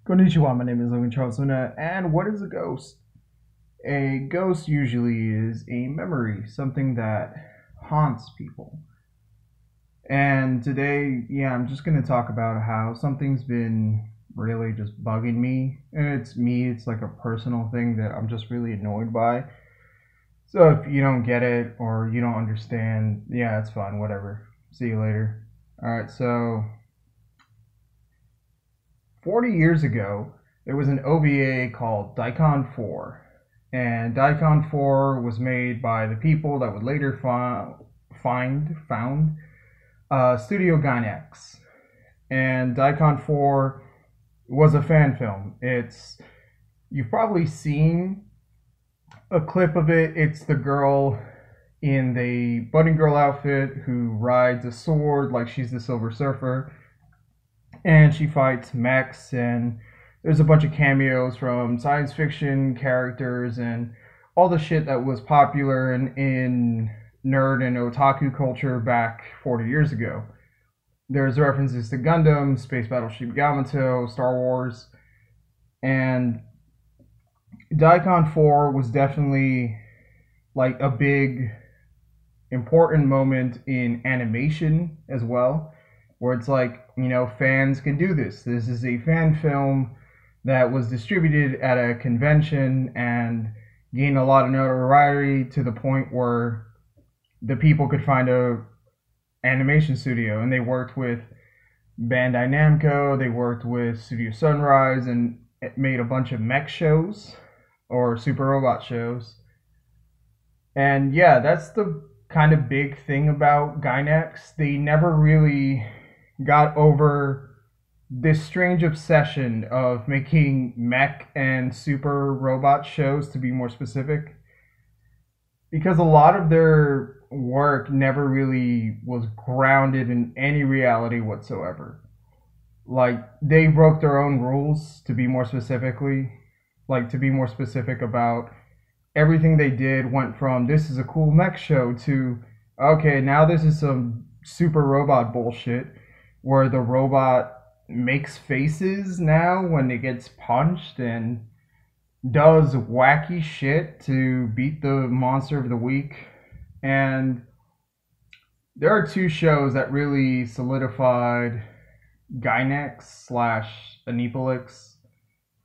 Konnichiwa, my name is Logan Charles Luna, and what is a ghost? A ghost usually is a memory, something that haunts people. And today, I'm just going to talk about how something's been really just bugging me. And it's me, it's like a personal thing that I'm just really annoyed by. So if you don't get it or you don't understand, yeah, it's fine, whatever. See you later. Alright, so 40 years ago, there was an OVA called Daikon 4. And Daikon 4 was made by the people that would later found Studio Gainax. And Daikon 4 was a fan film. You've probably seen a clip of it. It's the girl in the bunny girl outfit who rides a sword like she's the Silver Surfer, and she fights mechs, and there's a bunch of cameos from science fiction characters and all the shit that was popular in nerd and otaku culture back 40 years ago. There's references to Gundam, Space Battleship Yamato, Star Wars, and Daikon 4 was definitely like a big important moment in animation as well, where it's like, fans can do this. This is a fan film that was distributed at a convention and gained a lot of notoriety to the point where the people could find a animation studio, and they worked with Bandai Namco, they worked with Studio Sunrise, and made a bunch of mech shows or super robot shows. And yeah, that's the kind of big thing about Gainax. They never really got over this strange obsession of making mech and super robot shows, to be more specific, because a lot of their work never really was grounded in any reality whatsoever. Like, they broke their own rules, to be more specifically, to be more specific about everything they did. Went from this is a cool mech show to, okay, now this is some super robot bullshit where the robot makes faces now when it gets punched and does wacky shit to beat the monster of the week. And there are two shows that really solidified Gainax slash Anipolix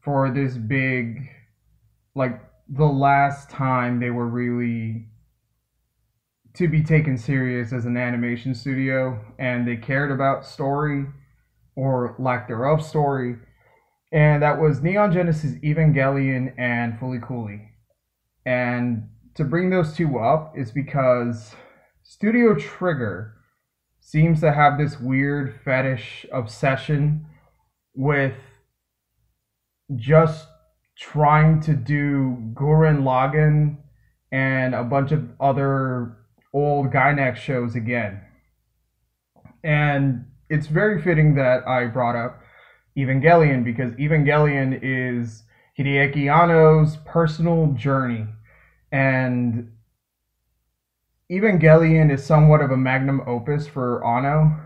for this big, like, the last time they were really to be taken serious as an animation studio, and they cared about story or lack thereof story, and that was Neon Genesis Evangelion and Fully Cooley. And to bring those two up is because Studio Trigger seems to have this weird fetish obsession with just trying to do Gurren Lagann and a bunch of other old Gainax shows again. And it's very fitting that I brought up Evangelion, because Evangelion is Hideaki Anno's personal journey. And Evangelion is somewhat of a magnum opus for Anno.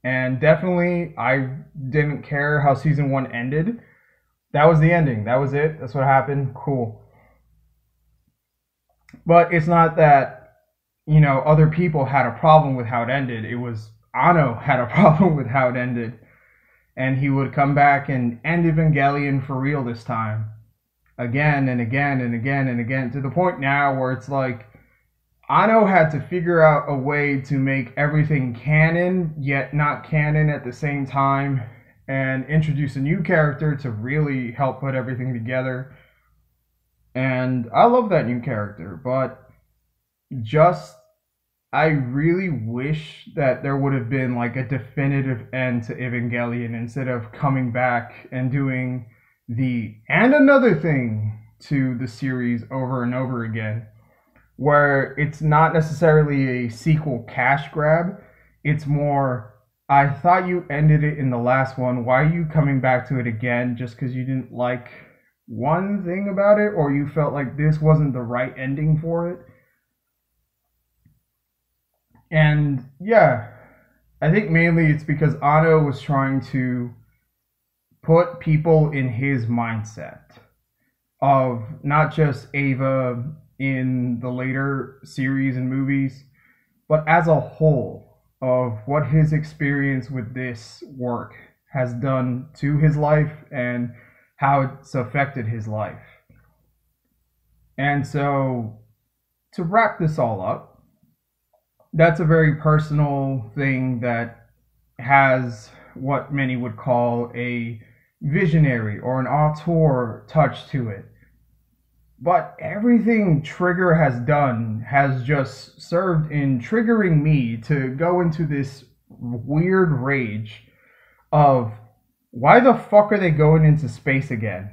And definitely, I didn't care how season 1 ended. That was the ending. That was it. That's what happened. Cool. But it's not that, other people had a problem with how it ended. It was Anno had a problem with how it ended. And he would come back and end Evangelion for real this time. Again and again and again and again. To the point now where it's like, Anno had to figure out a way to make everything canon, yet not canon at the same time, and introduce a new character to really help put everything together. And I love that new character, but I really wish that there would have been like a definitive end to Evangelion instead of coming back and doing and another thing to the series over and over again, where it's not necessarily a sequel cash grab. It's more, I thought you ended it in the last one. Why are you coming back to it again? Just because you didn't like one thing about it, or you felt like this wasn't the right ending for it? And yeah, I think mainly it's because Anno was trying to put people in his mindset of not just Ava in the later series and movies, but as a whole of what his experience with this work has done to his life and how it's affected his life. And so, to wrap this all up, that's a very personal thing that has what many would call a visionary or an auteur touch to it. But everything Trigger has done has just served in triggering me to go into this weird rage of why the fuck are they going into space again?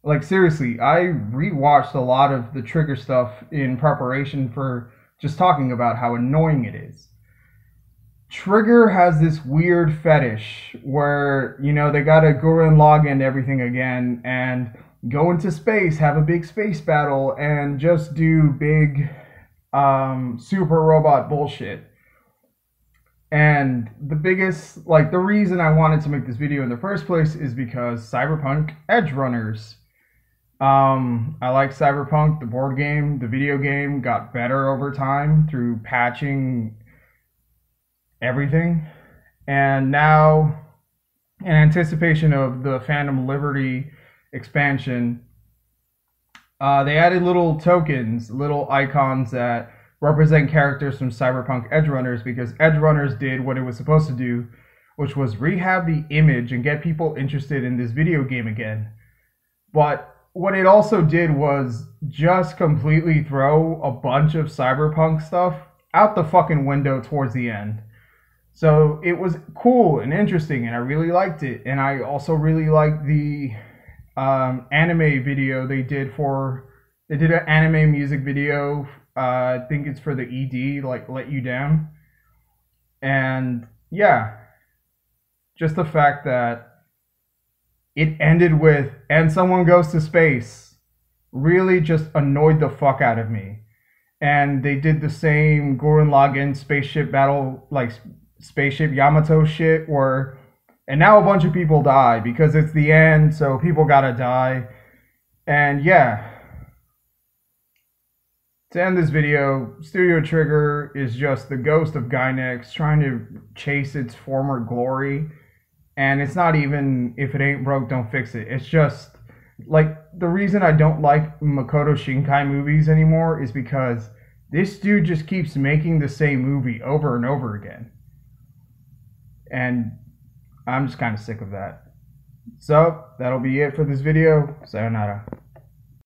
Like, seriously, I rewatched a lot of the Trigger stuff in preparation for just talking about how annoying it is. Trigger has this weird fetish where, you know, they gotta go and log in everything again and go into space, have a big space battle, and just do big super robot bullshit. And the biggest, like, the reason I wanted to make this video in the first place is because Cyberpunk Edgerunners. I like Cyberpunk, the board game. The video game got better over time through patching everything. And now, in anticipation of the Phantom Liberty expansion, they added little tokens, little icons that represent characters from Cyberpunk Edgerunners, because Edgerunners did what it was supposed to do, which was rehab the image and get people interested in this video game again. But what it also did was just completely throw a bunch of Cyberpunk stuff out the fucking window towards the end. So it was cool and interesting, and I really liked it. And I also really liked the anime video they did an anime music video. I think it's for the ED, like Let You Down. And yeah, just the fact that it ended with, and someone goes to space, really just annoyed the fuck out of me. And they did the same Gurren Lagann spaceship battle, like spaceship Yamato shit, where, and now a bunch of people die because it's the end, so people gotta die. And yeah, to end this video, Studio Trigger is just the Ghost of Gainax trying to chase its former glory. And it's not even, if it ain't broke, don't fix it. It's just, like, the reason I don't like Makoto Shinkai movies anymore is because this dude just keeps making the same movie over and over again. And I'm just kind of sick of that. So, that'll be it for this video. Sayonara.